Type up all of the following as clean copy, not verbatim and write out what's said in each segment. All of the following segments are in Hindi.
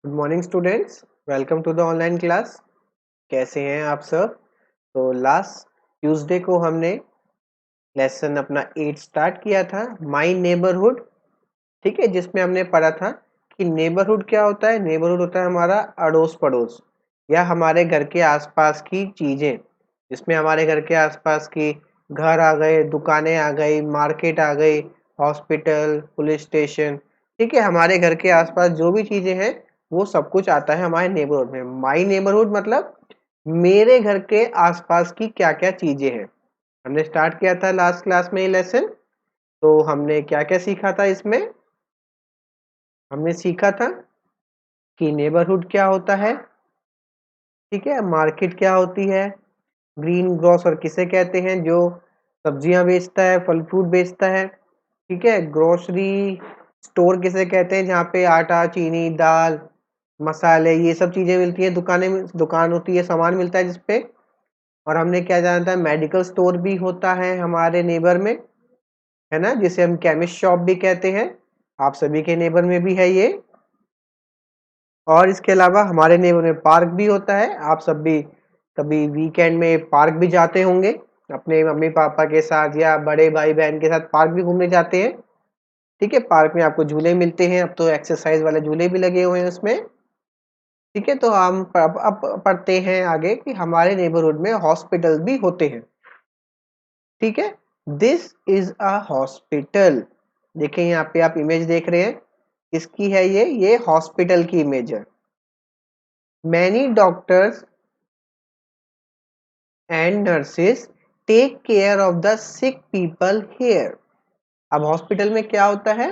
Good morning students, welcome to the online class. कैसे हैं आप सब? तो लास्ट ट्यूसडे को हमने लेसन अपना 8 स्टार्ट किया था, माय नेबरहुड। ठीक है, जिसमें हमने पढ़ा था कि नेबरहुड क्या होता है। नेबरहुड होता है हमारा अड़ोस पड़ोस या हमारे घर के आसपास की चीज़ें, जिसमें हमारे घर के आसपास की घर आ गए, दुकानें आ गई, मार्केट आ गई, हॉस्पिटल, पुलिस स्टेशन। ठीक है, हमारे घर के आसपास जो भी चीज़ें हैं वो सब कुछ आता है हमारे नेबरहुड में। माई नेबरहुड मतलब मेरे घर के आसपास की क्या क्या चीज़ें हैं। हमने स्टार्ट किया था लास्ट क्लास में ये लेसन। तो हमने क्या क्या सीखा था इसमें? हमने सीखा था कि नेबरहुड क्या होता है, ठीक है, मार्केट क्या होती है, ग्रीन ग्रोसर किसे कहते हैं जो सब्जियां बेचता है, फल फ्रूट बेचता है, ठीक है। ग्रोसरी स्टोर किसे कहते हैं जहाँ पे आटा, चीनी, दाल, मसाले ये सब चीजें मिलती हैं। दुकान होती है, सामान मिलता है जिसपे। और हमने क्या जाना था, मेडिकल स्टोर भी होता है हमारे नेबर में, है ना, जिसे हम केमिस्ट शॉप भी कहते हैं। आप सभी के नेबर में भी है ये। और इसके अलावा हमारे नेबर में पार्क भी होता है। आप सब भी कभी वीकेंड में पार्क भी जाते होंगे अपने मम्मी पापा के साथ या बड़े भाई बहन के साथ पार्क भी घूमने जाते हैं। ठीक है, पार्क में आपको झूले मिलते हैं, अब तो एक्सरसाइज वाले झूले भी लगे हुए हैं उसमें। ठीक है, तो हम अब पढ़ते हैं आगे कि हमारे नेबरहुड में हॉस्पिटल भी होते हैं। ठीक है, दिस इज अ हॉस्पिटल। देखिए यहाँ पे आप इमेज देख रहे हैं, किसकी है ये हॉस्पिटल की इमेज है। Many doctors and nurses take care of the sick people here. अब हॉस्पिटल में क्या होता है?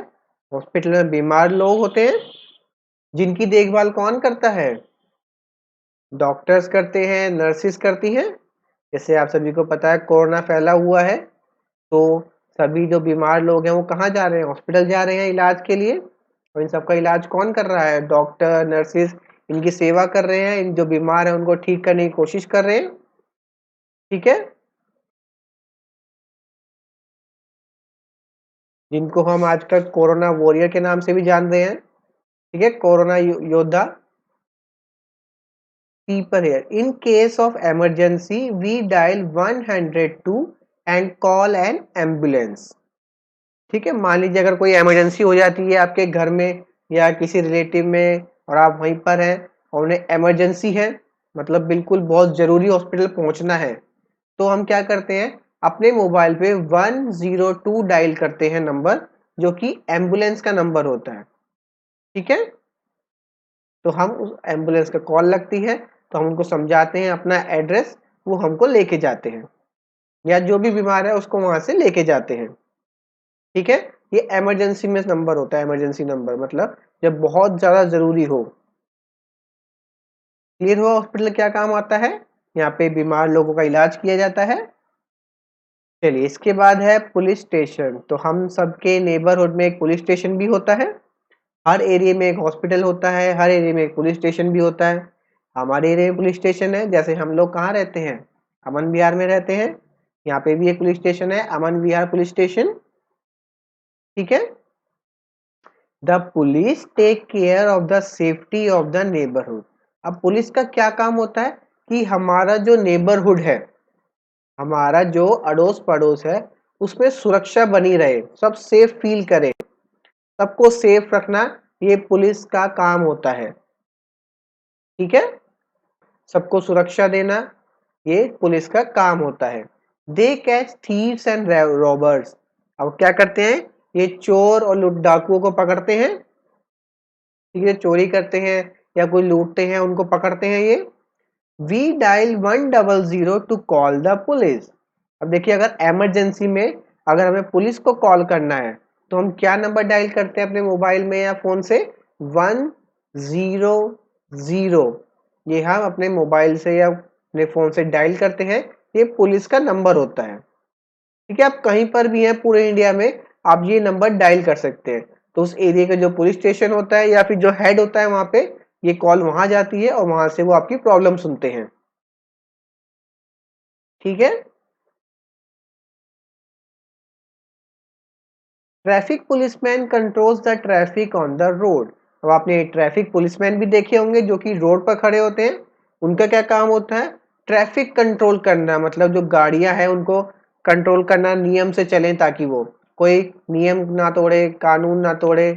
हॉस्पिटल में बीमार लोग होते हैं जिनकी देखभाल कौन करता है? डॉक्टर्स करते हैं, नर्सेस करती हैं। जैसे आप सभी को पता है कोरोना फैला हुआ है, तो सभी जो बीमार लोग हैं वो कहाँ जा रहे हैं? हॉस्पिटल जा रहे हैं इलाज के लिए। और इन सबका इलाज कौन कर रहा है? डॉक्टर, नर्सेस इनकी सेवा कर रहे हैं, इन जो बीमार हैं उनको ठीक करने की कोशिश कर रहे हैं। ठीक है, जिनको हम आजकल कोरोना वॉरियर के नाम से भी जान रहे हैं। ठीक है, कोरोना योद्धा। People here, in case of emergency we dial 102 and call an ambulance. ठीक है, मान लीजिए अगर कोई इमरजेंसी हो जाती है आपके घर में या किसी रिलेटिव में और आप वहीं पर हैं और उन्हें इमरजेंसी है, मतलब बिल्कुल बहुत जरूरी हॉस्पिटल पहुंचना है, तो हम क्या करते हैं, अपने मोबाइल पे 102 डायल करते हैं नंबर, जो कि एम्बुलेंस का नंबर होता है। ठीक है, तो हम उस एम्बुलेंस का कॉल लगती है तो हम उनको समझाते हैं अपना एड्रेस, वो हमको लेके जाते हैं या जो भी बीमार है उसको वहां से लेके जाते हैं। ठीक है, ये इमरजेंसी में नंबर होता है। इमरजेंसी नंबर मतलब जब बहुत ज्यादा जरूरी हो। क्लियर हुआ हॉस्पिटल क्या काम आता है? यहाँ पे बीमार लोगों का इलाज किया जाता है। चलिए, इसके बाद है पुलिस स्टेशन। तो हम सबके नेबरहुड में एक पुलिस स्टेशन भी होता है। हर एरिया में एक हॉस्पिटल होता है, हर एरिया में एक पुलिस स्टेशन भी होता है। हमारे एरिया में पुलिस स्टेशन है, जैसे हम लोग कहाँ रहते हैं, अमन विहार में रहते हैं। यहाँ पे भी एक पुलिस स्टेशन है, अमन विहार पुलिस स्टेशन। ठीक है, the police take care of the safety of the neighbourhood. अब पुलिस का क्या काम होता है कि हमारा जो नेबरहुड है, हमारा जो अड़ोस पड़ोस है, उसमें सुरक्षा बनी रहे, सब सेफ फील करें, सबको सेफ रखना, ये पुलिस का काम होता है। ठीक है, सबको सुरक्षा देना ये पुलिस का काम होता है। दे कैच थीव्स एंड रॉबर्स। अब क्या करते हैं, ये चोर और लूट डाकुओं को पकड़ते हैं। ठीक है, चोरी करते हैं या कोई लूटते हैं उनको पकड़ते हैं ये। We dial 100 to call the police. अब देखिए, अगर इमरजेंसी में अगर हमें पुलिस को कॉल करना है तो हम क्या नंबर डायल करते हैं अपने मोबाइल में या फोन से? 100। ये हम अपने मोबाइल से या अपने फोन से डायल करते हैं, ये पुलिस का नंबर होता है। ठीक है, आप कहीं पर भी हैं पूरे इंडिया में, आप ये नंबर डायल कर सकते हैं। तो उस एरिया का जो पुलिस स्टेशन होता है या फिर जो हेड होता है वहां पे, ये कॉल वहां जाती है और वहां से वो आपकी प्रॉब्लम सुनते हैं। ठीक है, traffic policeman controls the traffic on the road. अब आपने ट्रैफिक पुलिसमैन भी देखे होंगे जो कि रोड पर खड़े होते हैं। उनका क्या काम होता है? ट्रैफिक कंट्रोल करना, मतलब जो गाड़ियां हैं उनको कंट्रोल करना, नियम से चलें ताकि वो कोई नियम ना तोड़े, कानून ना तोड़े,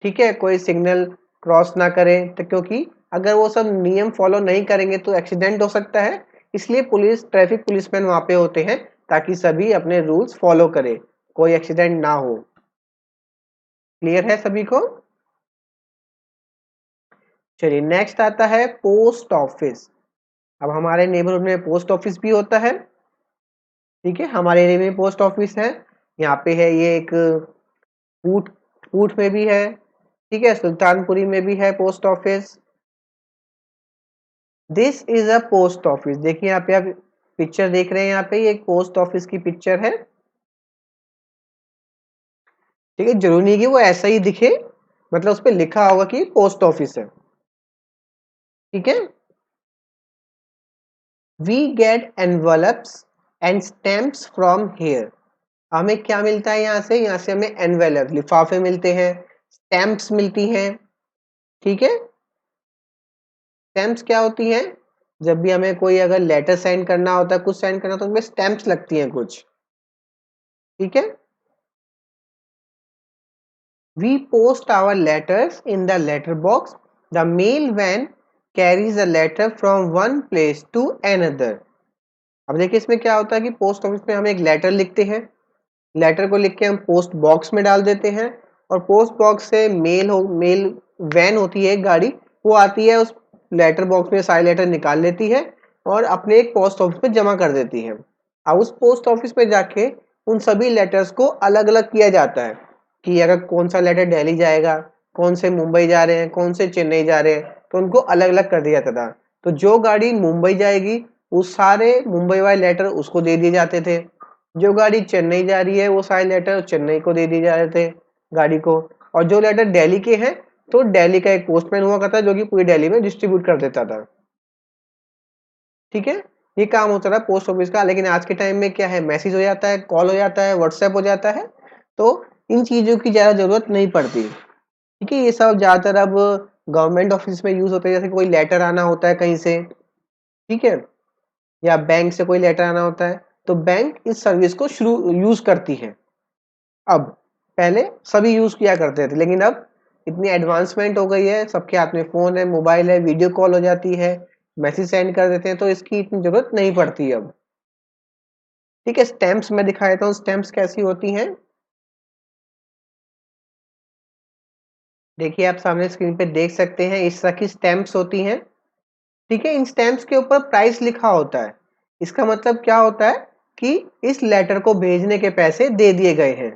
ठीक है, कोई सिग्नल क्रॉस ना करे। तो क्योंकि अगर वो सब नियम फॉलो नहीं करेंगे तो एक्सीडेंट हो सकता है, इसलिए ट्रैफिक पुलिसमैन वहां पे होते हैं ताकि सभी अपने रूल्स फॉलो करें, कोई एक्सीडेंट ना हो। क्लियर है सभी को? चलिए नेक्स्ट आता है पोस्ट ऑफिस। अब हमारे नेबरहुड में पोस्ट ऑफिस भी होता है, ठीक है, हमारे एरिया में पोस्ट ऑफिस है। यहाँ पे है ये एक पूट पूट में भी है, ठीक है, सुल्तानपुरी में भी है post office. This is a post office. देखिए यहाँ पे आप पिक्चर देख रहे हैं, यहाँ पे ये एक पोस्ट ऑफिस की पिक्चर है, ठीक है। जरूरी नहीं कि वो ऐसा ही दिखे, मतलब उस पर लिखा होगा कि पोस्ट ऑफिस है, ठीक है। We get envelopes and stamps from here. हमें क्या मिलता है यहाँ से हमें एनवेलप लिफाफे मिलते हैं, स्टैम्प्स मिलती हैं, ठीक है। स्टैम्प्स क्या होती हैं? जब भी हमें कोई अगर लेटर सेंड करना होता है, कुछ सेंड करना होता है, तो उनमें स्टैम्प्स लगती हैं कुछ, ठीक है। We post our letters in the letter box. The mail van carries a letter from one place to another. अब देखिए इसमें क्या होता है कि पोस्ट ऑफिस में हम एक लेटर लिखते हैं, लेटर को लिख के हम पोस्ट बॉक्स में डाल देते हैं, और पोस्ट बॉक्स से मेल वैन होती है एक गाड़ी, वो आती है, उस लेटर बॉक्स में सारे लेटर निकाल लेती है और अपने एक पोस्ट ऑफिस में जमा कर देती है। अब उस पोस्ट ऑफिस में जाके उन सभी लेटर्स को अलग अलग किया जाता है कि अगर कौन सा लेटर दिल्ली जाएगा, कौन से मुंबई जा रहे हैं, कौन से चेन्नई जा रहे हैं, तो उनको अलग अलग कर दिया जाता था। तो जो गाड़ी मुंबई जाएगी वो सारे मुंबई वाले लेटर उसको दे दिए जाते थे, जो गाड़ी चेन्नई जा रही है वो सारे लेटर चेन्नई को दे दिए जा रहे थे गाड़ी को, और जो लेटर दिल्ली के हैं तो दिल्ली का एक पोस्टमैन हुआ करता जो कि पूरी दिल्ली में डिस्ट्रीब्यूट कर देता था, ठीक है। ये काम होता था पोस्ट ऑफिस का। लेकिन आज के टाइम में क्या है, मैसेज हो जाता है, कॉल हो जाता है, व्हाट्सएप हो जाता है, तो इन चीजों की ज्यादा जरूरत नहीं पड़ती, ठीक है। ये सब ज्यादातर अब गवर्नमेंट ऑफिस में यूज होता है, जैसे कोई लेटर आना होता है कहीं से, ठीक है, या बैंक से कोई लेटर आना होता है, तो बैंक इस सर्विस को शुरू यूज करती है। अब पहले सभी यूज किया करते थे, लेकिन अब इतनी एडवांसमेंट हो गई है, सबके हाथ में फोन है, मोबाइल है, वीडियो कॉल हो जाती है, मैसेज सेंड कर देते हैं, तो इसकी इतनी जरूरत नहीं पड़ती अब, ठीक है। स्टैम्प्स में दिखा देता हूँ स्टैम्प्स कैसी होती हैं। देखिए आप सामने स्क्रीन पे देख सकते हैं, इस तरह की स्टैम्प्स होती हैं, ठीक है। इन स्टैम्प्स के ऊपर प्राइस लिखा होता है। इसका मतलब क्या होता है कि इस लेटर को भेजने के पैसे दे दिए गए हैं,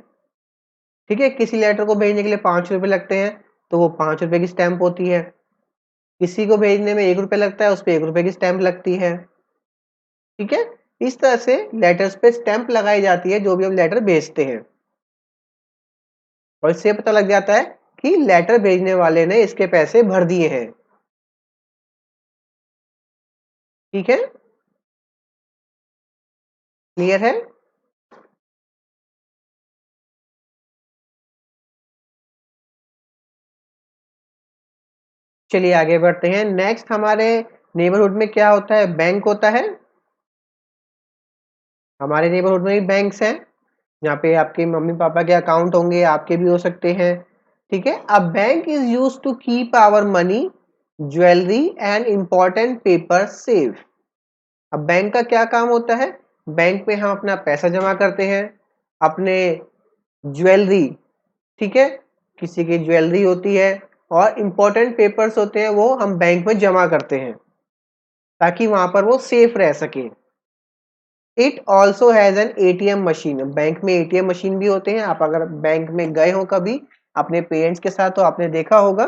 ठीक है। किसी लेटर को भेजने के लिए 5 रुपए लगते हैं, तो वो 5 रुपए की स्टैंप होती है। किसी को भेजने में 1 रुपए लगता है, उस पर 1 रुपए की स्टैंप लगती है, ठीक है। इस तरह से लेटर्स पे स्टैंप लगाई जाती है जो भी हम लेटर भेजते हैं, और इससे पता लग जाता है कि लेटर भेजने वाले ने इसके पैसे भर दिए हैं, ठीक है। क्लियर है? चलिए आगे बढ़ते हैं। नेक्स्ट हमारे नेबरहुड में क्या होता है, बैंक होता है। हमारे नेबरहुड में भी बैंक्स हैं, यहाँ पे आपके मम्मी पापा के अकाउंट होंगे, आपके भी हो सकते हैं, ठीक है। A bank is use to keep our money, jewellery and important paper safe. अब बैंक का क्या काम होता है? बैंक में हम अपना पैसा जमा करते हैं, अपने ज्वेलरी, ठीक है, किसी की ज्वेलरी होती है, और इंपॉर्टेंट पेपर्स होते हैं वो हम बैंक में जमा करते हैं ताकि वहां पर वो सेफ रह सके। It also has an ATM machine. Bank में एटीएम मशीन भी होते हैं। आप अगर बैंक में गए हो कभी अपने पेरेंट्स के साथ तो आपने देखा होगा।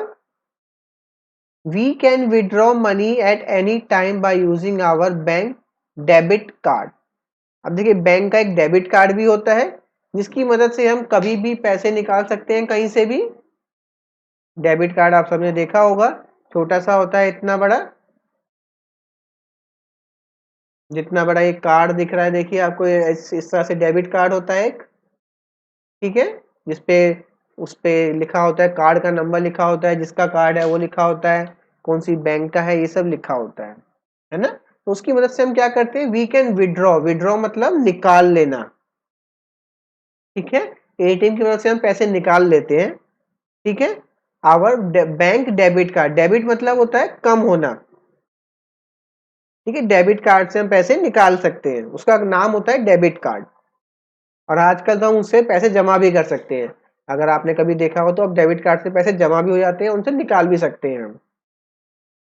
We can withdraw money at any time by using our bank debit card. अब देखिए बैंक का एक डेबिट कार्ड भी होता है जिसकी मदद से हम कभी भी पैसे निकाल सकते हैं कहीं से भी। डेबिट कार्ड आप सबने देखा होगा, छोटा सा होता है, इतना बड़ा, जितना बड़ा एक कार्ड दिख रहा है, देखिए आपको इस तरह से डेबिट कार्ड होता है एक, ठीक है, जिसपे उस पे लिखा होता है, कार्ड का नंबर लिखा होता है, जिसका कार्ड है वो लिखा होता है, कौन सी बैंक का है ये सब लिखा होता है ना। तो उसकी मदद से हम क्या करते हैं, वी कैन विड्रॉ, विड्रॉ मतलब निकाल लेना, ठीक है। एटीएम की मदद से हम पैसे निकाल लेते हैं, ठीक है। Our bank debit card, debit मतलब होता है कम होना, ठीक है। डेबिट कार्ड से हम पैसे निकाल सकते हैं, उसका नाम होता है डेबिट कार्ड। और आजकल तो हम उससे पैसे जमा भी कर सकते हैं, अगर आपने कभी देखा हो तो अब डेबिट कार्ड से पैसे जमा भी हो जाते हैं, उनसे निकाल भी सकते हैं हम।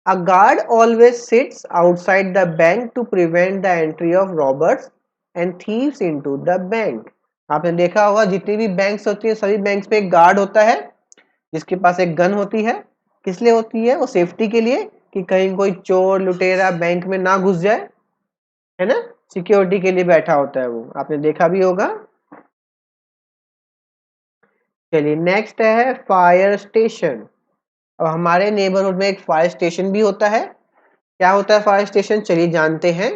A guard always sits outside the bank to prevent the entry of robbers and thieves into the bank. आपने देखा होगा जितनी भी बैंक्स होती है सभी बैंक्स में एक गार्ड होता है जिसके पास एक गन होती है। किस लिए होती है, वो सेफ्टी के लिए, कि कहीं कोई चोर लुटेरा बैंक में ना घुस जाए, है ना। सिक्योरिटी के लिए बैठा होता है वो, आपने देखा भी होगा। चलिए नेक्स्ट है फायर स्टेशन। अब हमारे नेबरहुड में एक फायर स्टेशन भी होता है। क्या होता है फायर स्टेशन, चलिए जानते हैं।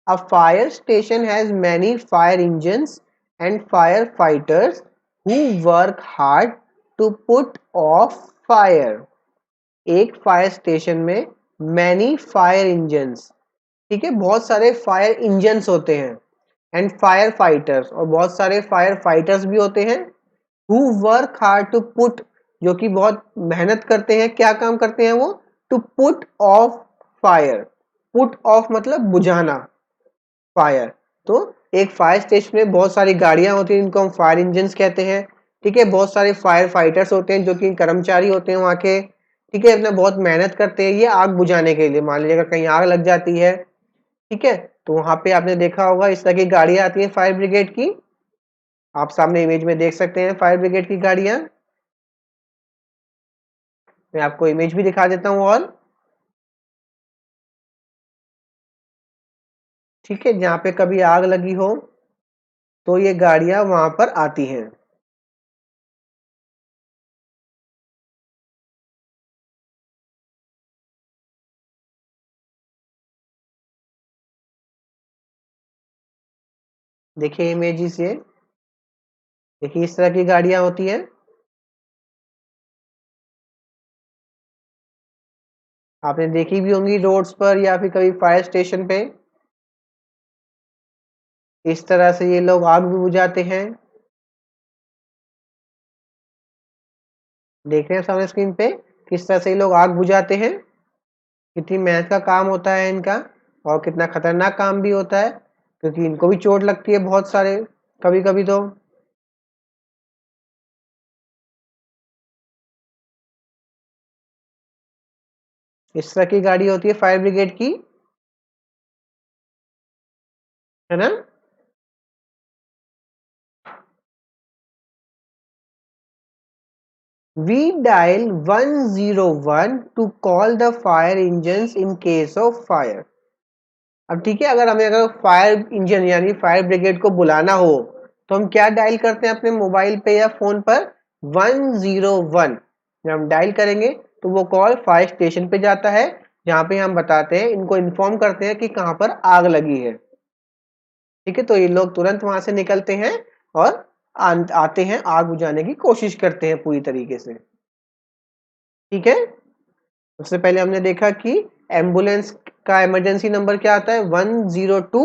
A fire station has many fire engines and firefighters who work hard to put off fire. एक फायर स्टेशन में मैनी फायर इंजन्स, ठीक है, बहुत सारे फायर इंजन्स होते हैं, एंड फायर फाइटर्स, और बहुत सारे फायर फाइटर्स भी होते हैं। Who work hard to put, जो कि बहुत मेहनत करते हैं, क्या काम करते हैं वो, to put off fire. Put off मतलब बुझाना फायर। तो एक फायर स्टेशन में बहुत सारी गाड़ियां होती हैं, इनको हम फायर इंजन कहते हैं, ठीक है। बहुत सारे फायर फाइटर्स होते हैं जो कि कर्मचारी होते हैं वहाँ के, ठीक है, अपना बहुत मेहनत करते हैं ये आग बुझाने के लिए। मान लीजिए अगर कहीं आग लग जाती है, ठीक है, तो वहां पे आपने देखा होगा इस तरह की गाड़ियां आती हैं फायर ब्रिगेड की। आप सामने इमेज में देख सकते हैं फायर ब्रिगेड की गाड़ियां। मैं आपको इमेज भी दिखा देता हूँ, और ठीक है, जहाँ पे कभी आग लगी हो तो ये गाड़ियां वहां पर आती हैं। देखिए इमेजेस ये, देखिए इस तरह की गाड़ियां होती हैं। आपने देखी भी होंगी रोड्स पर या फिर कभी फायर स्टेशन पे, इस तरह से ये लोग आग भी बुझाते हैं। देख रहे हैं सामने स्क्रीन पे किस तरह से ये लोग आग बुझाते हैं। कितनी मेहनत का काम होता है इनका, और कितना खतरनाक काम भी होता है, क्योंकि इनको भी चोट लगती है बहुत सारे, कभी कभी तो। इस तरह की गाड़ी होती है फायर ब्रिगेड की, है ना। We dial 101 to call the fire engines in case of fire. अब ठीक है, अगर हमें अगर फायर इंजन यानी फायर ब्रिगेड को बुलाना हो तो हम क्या डायल करते हैं अपने मोबाइल पे या फोन पर, 101। जब हम डायल करेंगे तो वो कॉल फायर स्टेशन पे जाता है, जहाँ पे हम बताते हैं, इनको इन्फॉर्म करते हैं कि कहाँ पर आग लगी है, ठीक है। तो ये लोग तुरंत वहां से निकलते हैं और आते हैं, आग बुझाने की कोशिश करते हैं पूरी तरीके से, ठीक है। उससे पहले हमने देखा कि एम्बुलेंस का इमरजेंसी नंबर क्या आता है, 102,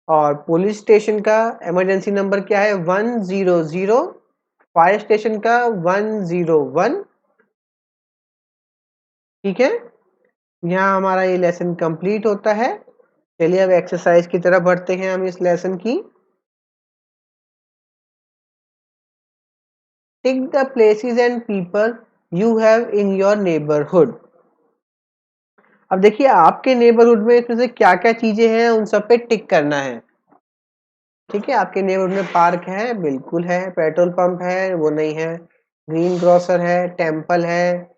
और पुलिस स्टेशन का इमरजेंसी नंबर क्या है, 100, फायर स्टेशन का 101, ठीक है। यहाँ हमारा ये लेसन कंप्लीट होता है। चलिए अब एक्सरसाइज की तरफ बढ़ते हैं हम इस लेसन की। Tick the places and people you have in your neighbourhood. अब देखिए आपके नेबरहुड में इसमें से क्या क्या चीजें हैं उन सब पे टिक करना है, ठीक है। आपके नेबरहुड में पार्क है, बिल्कुल है। पेट्रोल पंप है, वो नहीं है। ग्रीन ग्रोसर है, टेम्पल है।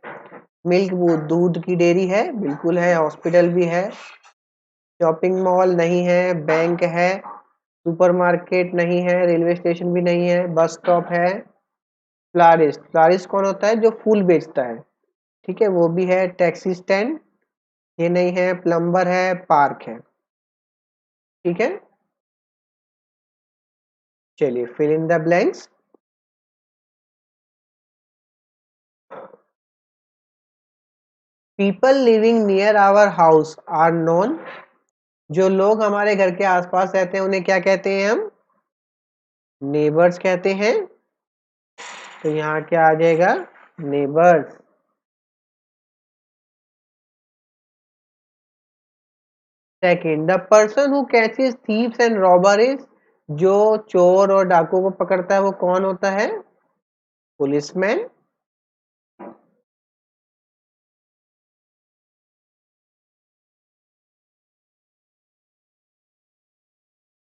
मिल्क, वो दूध की डेयरी है, बिल्कुल है। हॉस्पिटल भी है। शॉपिंग मॉल नहीं है। बैंक है। सुपरमार्केट नहीं है। रेलवे स्टेशन भी नहीं है। बस स्टॉप है। फ्लारिस्ट, फ्लारिस्ट कौन होता है, जो फूल बेचता है, ठीक है, वो भी है। टैक्सी स्टैंड ये नहीं है। प्लम्बर है। पार्क है, ठीक है। चलिए fill in the blanks. People living near our house are known, जो लोग हमारे घर के आसपास रहते हैं उन्हें क्या कहते हैं हम? नेबर्स कहते हैं। तो यहाँ क्या आ जाएगा? Neighbours. Second, the person who catches thieves and robberies, जो चोर और डाकुओं को पकड़ता है वो कौन होता है? Policeman.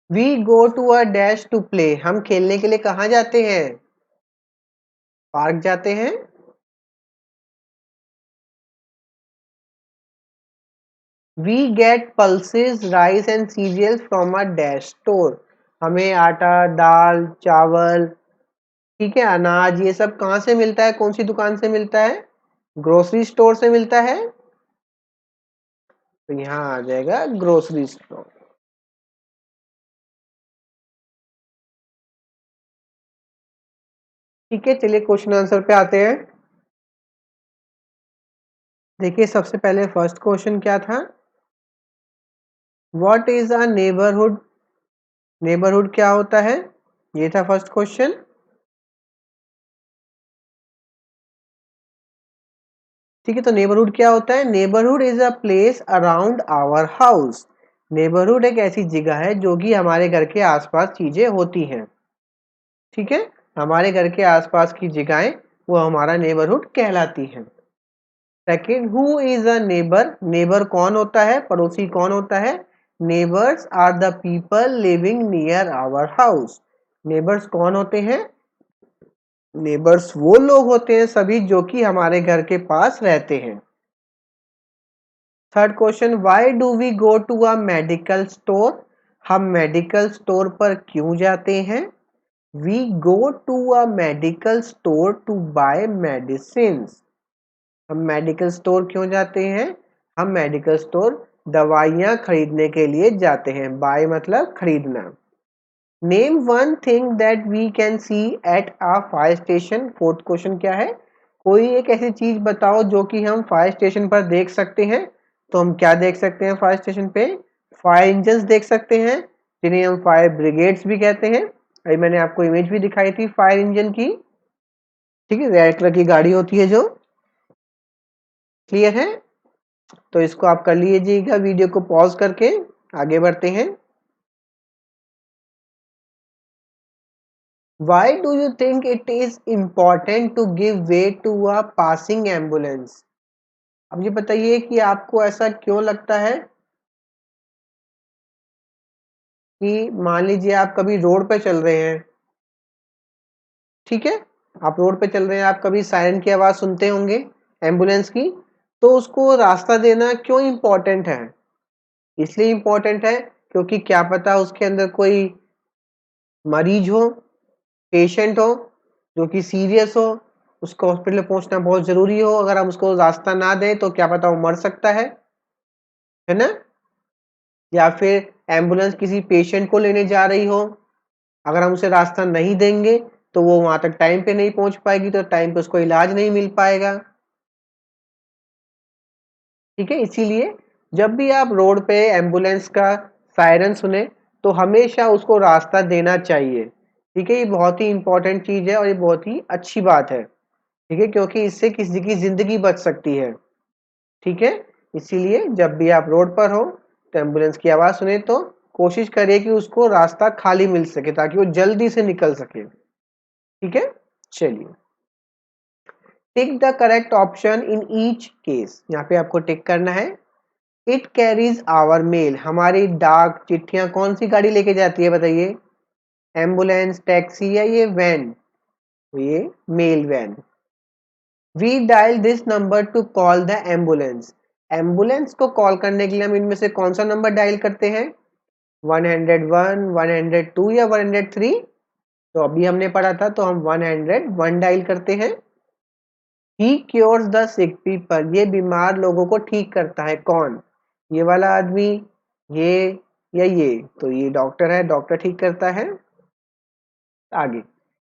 We go to a dash to play, हम खेलने के लिए कहाँ जाते हैं? पार्क जाते हैं। We get pulses rice and cereals from a dash store, हमें आटा दाल चावल, ठीक है, अनाज, ये सब कहाँ से मिलता है? कौन सी दुकान से मिलता है? ग्रोसरी स्टोर से मिलता है। तो यहाँ आ जाएगा ग्रोसरी स्टोर। ठीक है, चलिए क्वेश्चन आंसर पे आते हैं। देखिए सबसे पहले फर्स्ट क्वेश्चन क्या था? What is a neighbourhood? Neighbourhood क्या होता है? ये था फर्स्ट क्वेश्चन। ठीक है, तो नेबरहुड क्या होता है? Neighbourhood is a place around our house. Neighbourhood एक ऐसी जगह है जो कि हमारे घर के आसपास चीजें होती हैं। ठीक है, हमारे घर के आसपास की जगहें वो हमारा नेबरहुड कहलाती हैं। Second, who is a neighbour? Neighbour कौन होता है? पड़ोसी कौन होता है? Neighbours are the people living near our house. Neighbours कौन होते हैं? नेबर्स वो लोग होते हैं सभी जो कि हमारे घर के पास रहते हैं। Third question, why do we go to a medical store? हम मेडिकल स्टोर पर क्यों जाते हैं? We go to a medical store to buy medicine. हम मेडिकल स्टोर क्यों जाते हैं? हम मेडिकल स्टोर दवाइयाँ खरीदने के लिए जाते हैं। बाय मतलब खरीदना। Name one thing that we can see at a fire station. Fourth question क्या है? कोई एक ऐसी चीज बताओ जो कि हम फायर स्टेशन पर देख सकते हैं। तो हम क्या देख सकते हैं फायर स्टेशन पे? फायर इंजन्स देख सकते हैं, जिन्हें हम फायर ब्रिगेड्स भी कहते हैं। अभी मैंने आपको इमेज भी दिखाई थी फायर इंजन की। ठीक है, रेड कलर की गाड़ी होती है जो। क्लियर है? तो इसको आप कर लीजिएगा, वीडियो को पॉज करके आगे बढ़ते हैं। Why do you think it is important to give way to a passing ambulance? अब ये बताइए कि आपको ऐसा क्यों लगता है कि मान लीजिए आप कभी रोड पे चल रहे हैं, ठीक है, आप रोड पे चल रहे हैं, आप कभी सायरन की आवाज सुनते होंगे एम्बुलेंस की, तो उसको रास्ता देना क्यों इम्पोर्टेंट है? इसलिए इम्पोर्टेंट है क्योंकि क्या पता उसके अंदर कोई मरीज हो, पेशेंट हो जो कि सीरियस हो, उसको हॉस्पिटल पहुंचना बहुत जरूरी हो, अगर हम उसको रास्ता ना दें तो क्या पता वो मर सकता है ना? या फिर एम्बुलेंस किसी पेशेंट को लेने जा रही हो, अगर हम उसे रास्ता नहीं देंगे तो वो वहां तक टाइम पे नहीं पहुंच पाएगी, तो टाइम पे उसको इलाज नहीं मिल पाएगा। ठीक है, इसीलिए जब भी आप रोड पे एम्बुलेंस का सायरन सुने तो हमेशा उसको रास्ता देना चाहिए। ठीक है, ये बहुत ही इंपॉर्टेंट चीज है और ये बहुत ही अच्छी बात है। ठीक है, क्योंकि इससे किसी की जिंदगी बच सकती है। ठीक है, इसीलिए जब भी आप रोड पर हो तो एम्बुलेंस की आवाज सुने तो कोशिश करिए कि उसको रास्ता खाली मिल सके ताकि वो जल्दी से निकल सके। ठीक है, चलिए, tick the correct option in each case, यहाँ पे आपको टिक करना है। इट कैरीज आवर मेल, हमारी डाक चिट्ठियां कौन सी गाड़ी लेके जाती है बताइए? एम्बुलेंस, टैक्सी या ये वैन? ये mail van. We dial this number to call the ambulance, ambulance को कॉल करने के लिए हम इनमें से कौन सा नंबर डायल करते हैं? 101, 102 या 103? तो अभी हमने पढ़ा था तो हम 101 डायल करते हैं। ही क्योर्स द सिक पीपल, ये बीमार लोगों को ठीक करता है। कौन? ये वाला आदमी, ये या ये? तो ये डॉक्टर है, डॉक्टर ठीक करता है। आगे,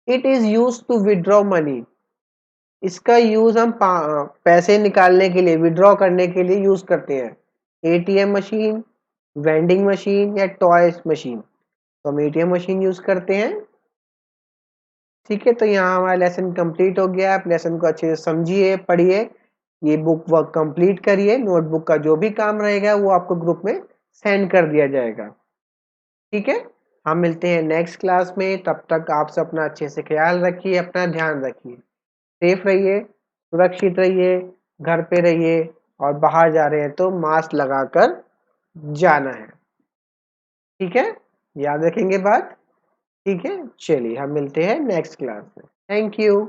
it is use to withdraw money, इसका यूज हम पैसे निकालने के लिए, विड्रॉ करने के लिए यूज करते हैं। एटीएम मशीन, वेंडिंग मशीन या टॉयज मशीन। तो हम एटीएम मशीन यूज करते हैं। ठीक है, तो यहाँ हमारा लेसन कंप्लीट हो गया। आप लेसन को अच्छे से समझिए, पढ़िए, ये बुक वर्क कंप्लीट करिए। नोटबुक का जो भी काम रहेगा वो आपको ग्रुप में सेंड कर दिया जाएगा। ठीक है, हम मिलते हैं नेक्स्ट क्लास में। तब तक आप सब अपना अच्छे से ख्याल रखिए, अपना ध्यान रखिए, सेफ रहिए, सुरक्षित रहिए, घर पे रहिए, और बाहर जा रहे हैं तो मास्क लगाकर जाना है। ठीक है, याद रखेंगे बात। ठीक है, चलिए हम मिलते हैं नेक्स्ट क्लास में। Thank you.